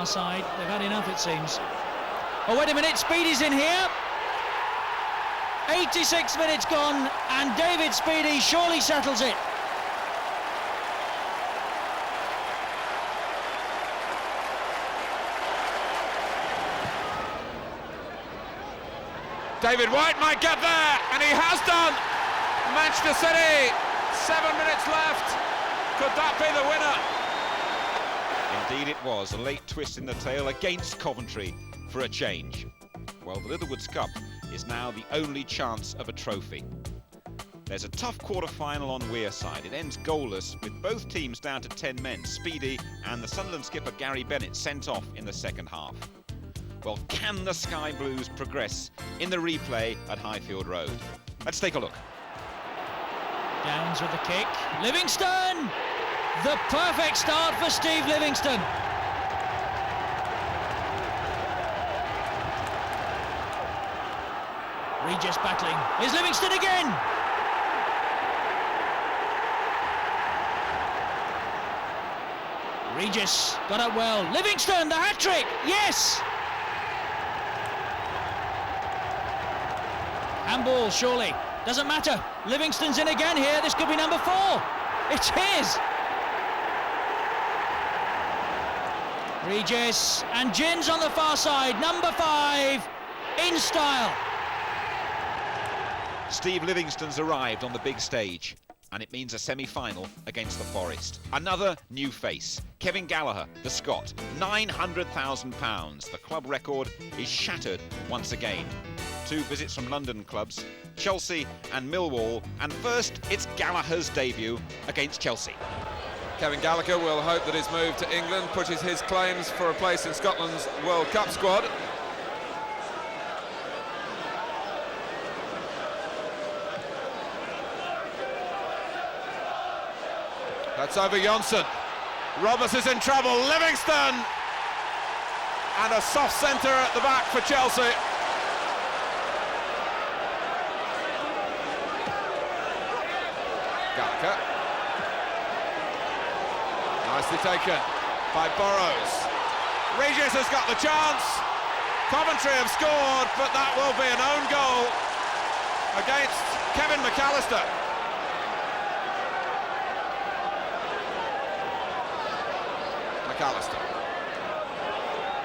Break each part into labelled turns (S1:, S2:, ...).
S1: far side. They've had enough, it seems. Oh, wait a minute, Speedy's in here. 86 minutes gone, and David Speedy surely settles it.
S2: David White might get there, and he has done. Manchester City, 7 minutes left. Could that be the winner?
S3: Indeed it was, a late twist in the tail against Coventry for a change. Well, the Littlewoods Cup is now the only chance of a trophy. There's a tough quarter-final on Wearside. It ends goalless with both teams down to 10 men. Speedy and the Sunderland skipper Gary Bennett sent off in the second half. Well, can the Sky Blues progress in the replay at Highfield Road? Let's take a look.
S1: Downs with the kick. Livingston! The perfect start for Steve Livingston. Regis battling. Here's Livingston again! Regis got up well. Livingston, the hat-trick! Yes! Handball, surely. Doesn't matter. Livingston's in again here. This could be number 4. It's his. Regis and Gins on the far side. Number 5 in style.
S3: Steve Livingston's arrived on the big stage, and it means a semi-final against the Forest. Another new face, Kevin Gallagher, the Scot, £900,000. The club record is shattered once again. 2 visits from London clubs, Chelsea and Millwall, and first it's Gallagher's debut against Chelsea.
S2: Kevin Gallagher will hope that his move to England pushes his claims for a place in Scotland's World Cup squad. That's over Jonsson. Roberts is in trouble. Livingston! And a soft centre at the back for Chelsea. Gallagher. Nicely taken by Burrows. Regis has got the chance. Coventry have scored, but that will be an own goal against Kevin McAllister. McAllister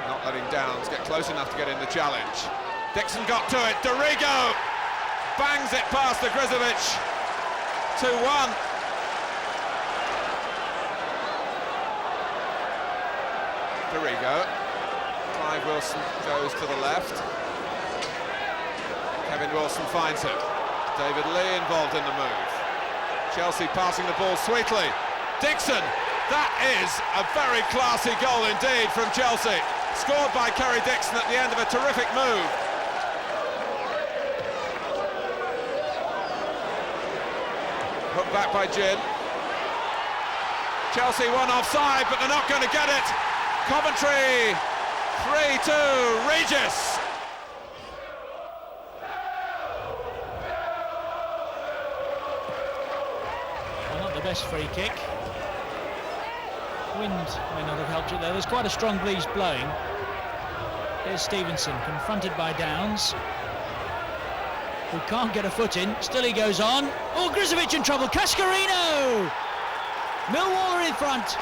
S2: not letting Downs get close enough to get in the challenge. Dixon got to it. Dorigo bangs it past the Grizovic. 2-1. Dorigo. Clive Wilson goes to the left. Kevin Wilson finds him. David Lee involved in the move. Chelsea passing the ball sweetly. Dixon. That is a very classy goal indeed from Chelsea. Scored by Kerry Dixon at the end of a terrific move. Hooked back by Gin. Chelsea 1 offside, but they're not going to get it. Coventry 3-2. Regis.
S1: Well, not the best free kick. Wind may not have helped it there. There's quite a strong breeze blowing. Here's Stevenson, confronted by Downs, who can't get a foot in. Still he goes on. Oh, Grizovic in trouble. Cascarino! Millwall are in front.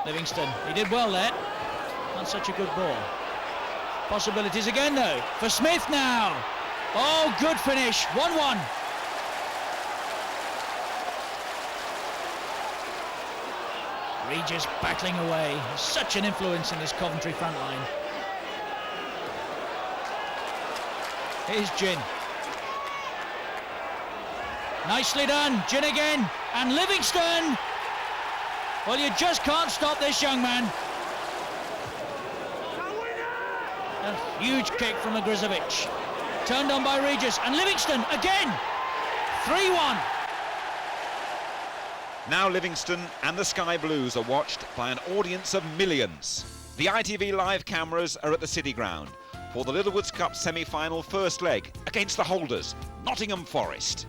S1: Livingston, he did well there. Not such a good ball. Possibilities again, though, for Smith now. Oh, good finish. 1-1. Regis battling away. Such an influence in this Coventry front line. Here's Gin. Nicely done. Gin again. And Livingston. Well, you just can't stop this young man. A huge kick from Grizovic. Turned on by Regis. And Livingston again. 3-1.
S3: Now Livingston and the Sky Blues are watched by an audience of millions. The ITV live cameras are at the City Ground for the Littlewoods Cup semi-final first leg against the holders, Nottingham Forest.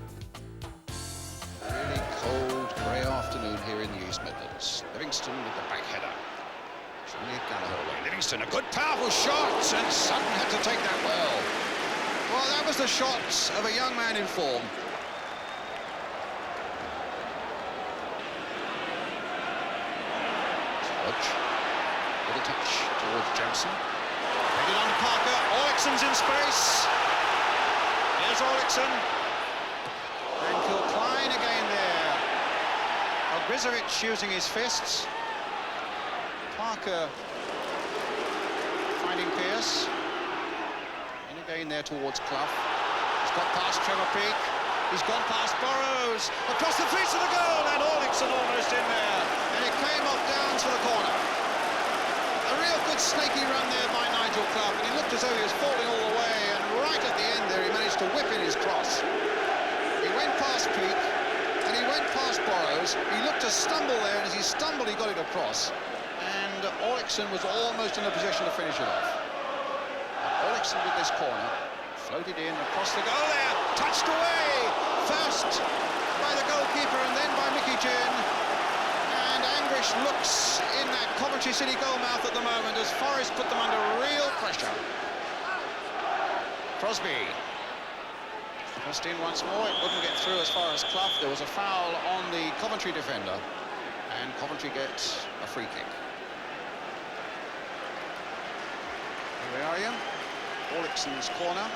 S4: Really cold, grey afternoon here in the East Midlands. Livingston with the back header. Julian Gallagher away. Livingston, a good powerful shot, and Sutton had to take that well. Well, that was the shot of a young man in form. Hodge, little touch towards Jensen. Headed on to Parker. Orlickson's in space. Here's Orlickson. And Kilcline again there. Ogrizovic using his fists. Parker finding Pearce. And again there towards Clough. He's got past Trevor Peake. He's gone past Burrows. Across the face of the goal, and Orlickson almost in there. And it came off Downs for the corner. A real good snaky run there by Nigel Clough, and he looked as though he was falling all the way, and right at the end there he managed to whip in his cross. He went past Peake, and he went past Burrows. He looked to stumble there, and as he stumbled he got it across. And Orlickson was almost in a position to finish it off. And Orlickson with this corner, floated in across the goal there, touched away, first by the goalkeeper and then by Mickey Ginn. And Anglish looks in that Coventry City goal mouth at the moment as Forest put them under real pressure. Crosby. Pressed in once more, it wouldn't get through as far as Clough. There was a foul on the Coventry defender, and Coventry gets a free kick. Here we are again. Orlickson's corner.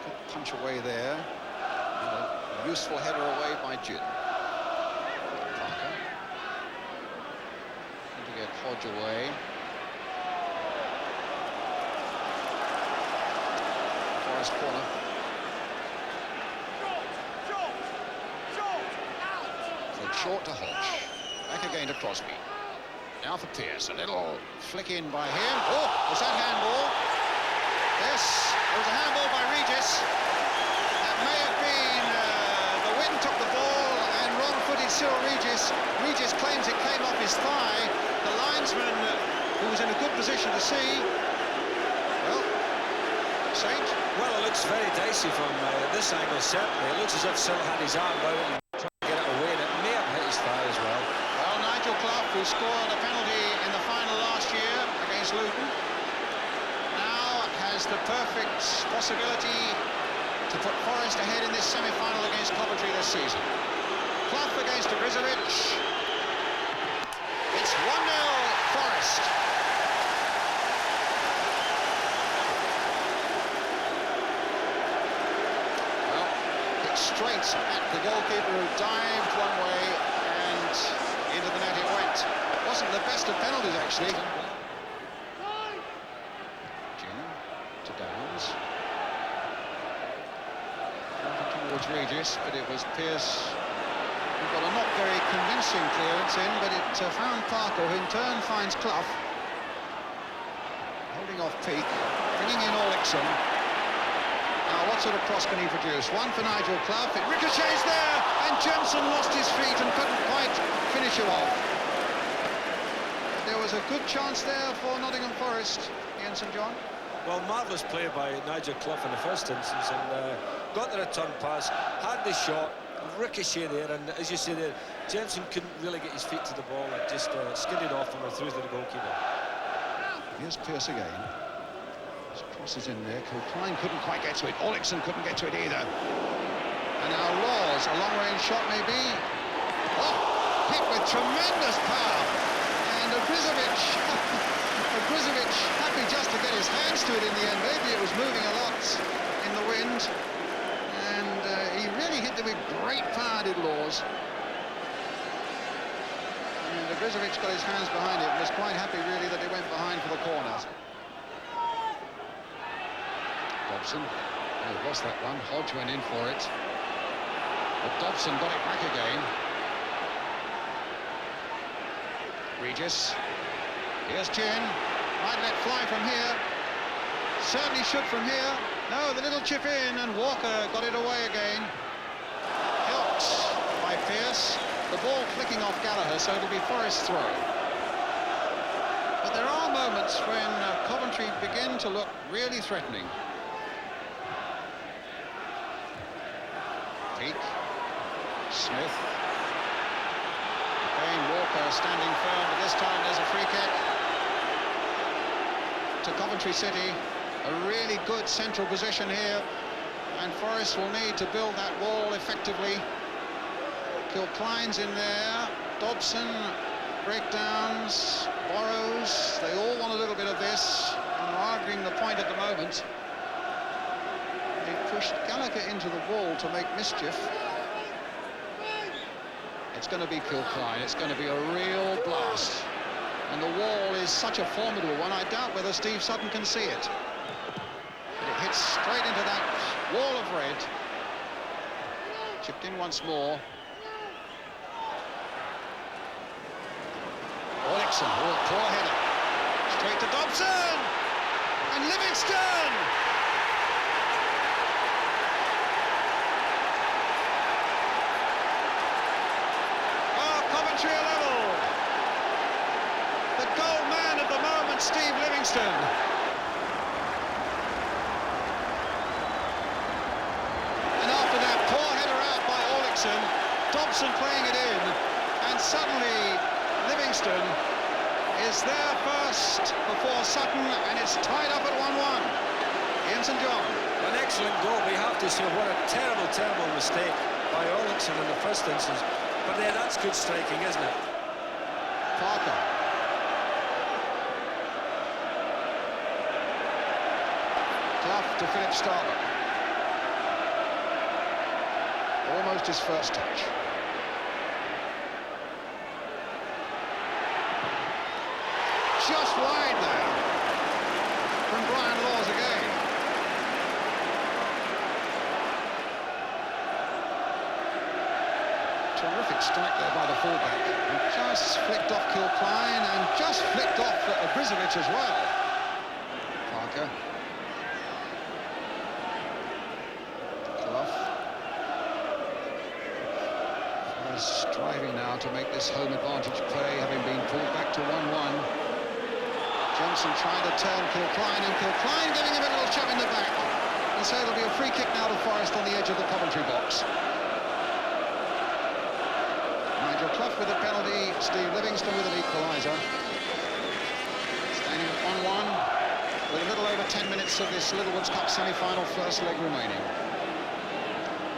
S4: Good punch away there. And a useful header away by Ginn. Parker. Trying to get Hodge away. Forest corner. Played short to Hodge. Back again to Crosby. Now for Pearce, a little flick in by him. Oh, was that handball? Yes, it was a handball by Regis. That may have been, the wind took the ball and wrong-footed Cyril Regis. Regis claims it came off his thigh. The linesman, who was in a good position to see, well, Saint?
S5: Well, it looks very dicey from this angle, certainly. It looks as if Cyril had his arm out and tried to get it away, and it may have hit his thigh as well.
S4: Nigel Clough, who scored a penalty in the final last year against Luton, now has the perfect possibility to put Forest ahead in this semi-final against Coventry this season. Clough against Ogrizovic. It's 1-0 Forest. Well, hit straight at the goalkeeper who dived one way and into the net it went. It wasn't the best of penalties, actually. Ginn to Downs. Towards Regis, but it was Pearce who got a not very convincing clearance in, but it found Parker, who in turn finds Clough. Holding off Peake, bringing in Orlickson. Now, what sort of cross can he produce? One for Nigel Clough. It ricochets there, and Jensen lost his feet and couldn't quite finish him off. There was a good chance there for Nottingham Forest, Ian St John.
S5: Well, marvellous play by Nigel Clough in the first instance, and got the return pass, had the shot, ricochet there, and as you say there, Jensen couldn't really get his feet to the ball and just skidded off and through to the goalkeeper.
S4: Here's Pearce again. His cross is in there. Kilcline couldn't quite get to it. Orlickson couldn't get to it either. And now Laws, a long-range shot maybe. Oh, hit with tremendous power. And Ogrizovic happy just to get his hands to it in the end. Maybe it was moving a lot in the wind. And he really hit it with great power, did Laws. And Ogrizovic got his hands behind it and was quite happy, really, that it went behind for the corner. Dobson, oh, he lost that one. Hodge went in for it. But Dobson got it back again. Regis. Here's Ginn. Might let fly from here. Certainly should from here. No, the little chip in, and Walker got it away again. Helped by Pearce. The ball flicking off Gallagher, so it'll be Forest's throw. But there are moments when Coventry begin to look really threatening. Peake. Smith. are standing firm, but this time there's a free kick to Coventry City. A really good central position here, and Forest will need to build that wall effectively. Kilcline's in there, Dobson, breakdowns, Borrows, they all want a little bit of this, and are arguing the point at the moment. They pushed Gallagher into the wall to make mischief. It's going to be Kilcline, it's going to be a real blast. And the wall is such a formidable one, I doubt whether Steve Sutton can see it. But it hits straight into that wall of red. Chipped in once more. Olixon, poor header. Straight to Dobson! And Livingston! Oh, Coventry are level. The goal man at the moment, Steve Livingston. And after that poor header out by Olixon, Dobson playing it in, and suddenly Livingston is there first before Sutton, and it's tied up at 1-1. Ian St John.
S5: An excellent goal, we have to say. What a terrible, terrible mistake by Olixon in the first instance. But then that's good striking, isn't it?
S4: Parker. Clough to Philip Starbuck. Almost his first touch. Just wide there from Brian Laws again. Terrific strike there by the fullback. He just flicked off Kilcline and just flicked off Brizovic as well. Parker. Clough. Striving now to make this home advantage play, having been pulled back to 1-1. Johnson trying to turn Kilcline, and Kilcline giving him a little shove in the back. And so it'll be a free kick now to Forest on the edge of the Coventry box. Nigel Clough with a penalty, Steve Livingston with an equaliser. Standing at 1-1 with a little over 10 minutes of this Littlewoods Cup semi-final first leg remaining.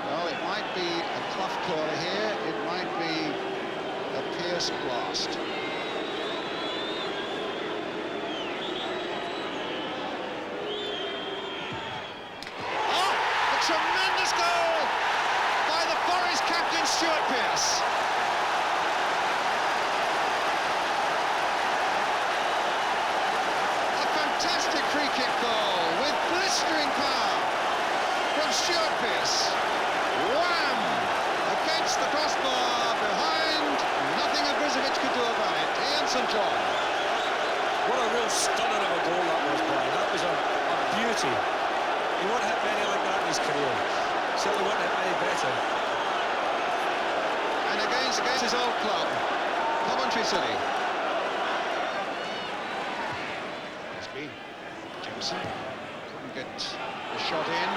S4: Well, it might be a Clough curler here, it might be a Pearce blast. Tremendous goal by the Forest captain Stuart Pearce. A fantastic free kick goal with blistering power from Stuart Pearce. Wham! Against the crossbar, behind, nothing a Brizovic could do about it. Ian St John.
S5: What a real stunner of a goal that was, Brian. That was a beauty. He won't hit many like that in his career. Certainly won't hit many better.
S4: And against his old club, Coventry City. Jameson couldn't get the shot in.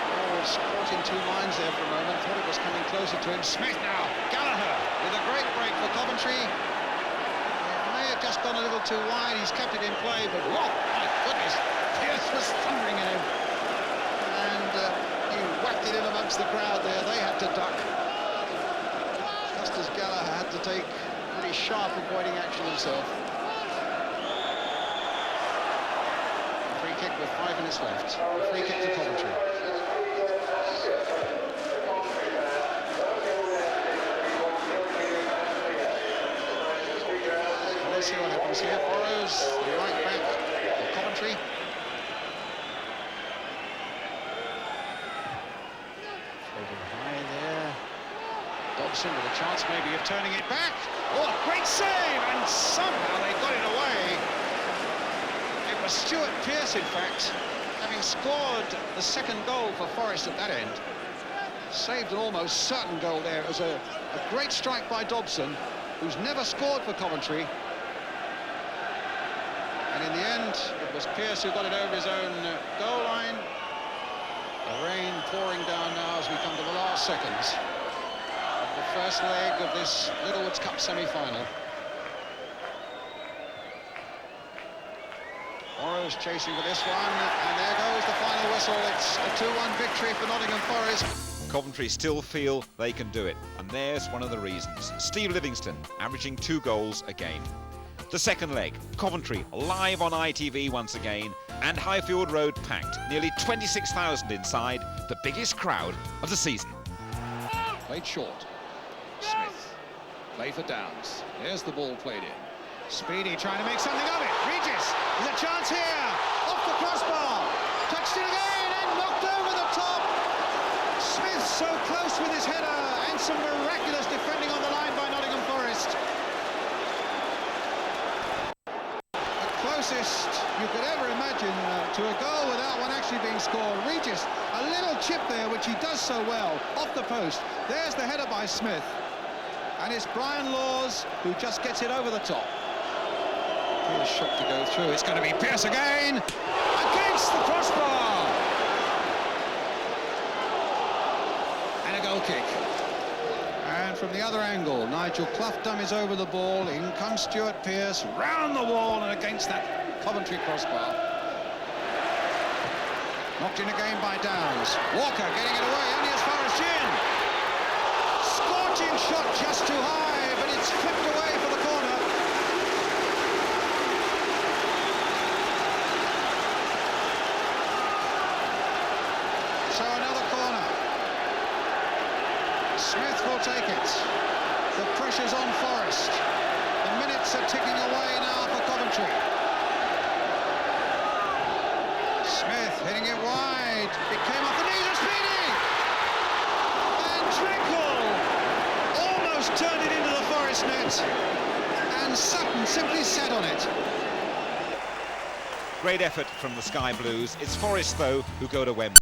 S4: Oh, caught in two lines there for a moment. Thought it was coming closer to him. Smith now. Gallagher with a great break for Coventry. It may have just gone a little too wide. He's kept it in play, but oh my goodness. Pearce was thundering at him, and he whacked it in amongst the crowd there. They had to duck, just as Gallagher had to take pretty sharp avoiding action himself. Free kick with 5 minutes left. Free kick to Coventry. Let's see what happens here. Borrows, the right back. Coventry. Floating high there. Dobson with a chance maybe of turning it back. Oh, great save! And somehow they got it away. It was Stuart Pearce, in fact, having scored the second goal for Forest at that end. Saved an almost certain goal there. It was a great strike by Dobson, who's never scored for Coventry. And in the end, it was Pearce who got it over his own goal line. The rain pouring down now as we come to the last seconds of the first leg of this Littlewoods Cup semi-final. Burrows chasing for this one, and there goes the final whistle. It's a 2-1 victory for Nottingham Forest.
S3: Coventry still feel they can do it, and there's one of the reasons. Steve Livingston averaging 2 goals a game. The second leg, Coventry live on ITV once again, and Highfield Road packed. Nearly 26,000 inside, the biggest crowd of the season.
S4: Played short. Smith. Play for Downs. There's the ball played in. Speedy trying to make something of it. Regis, there's a chance here. Off the crossbar. Touched it again and knocked over the top. Smith so close with his header, and some miraculous defending on the line by Nottingham Forest. The closest you could ever imagine to a goal without one actually being scored. Regis, a little chip there, which he does so well, off the post. There's the header by Smith. And it's Brian Laws who just gets it over the top. Here's a shot to go through. It's going to be Pearce again, against the crossbar. And a goal kick. And from the other angle, Nigel Clough dummies over the ball. In comes Stuart Pearce, round the wall and against that Coventry crossbar. Knocked in again by Downs. Walker getting it away, only as far as Gin. Scorching shot just too high, but it's flipped away for the corner. So another corner. Smith will take it. The pressure's on Forest. The minutes are ticking away now for Coventry. Smith hitting it wide. It came off the knees of Speedy. And Trinkle almost turned it into the Forest net. And Sutton simply sat on it.
S3: Great effort from the Sky Blues. It's Forest, though, who go to Wembley.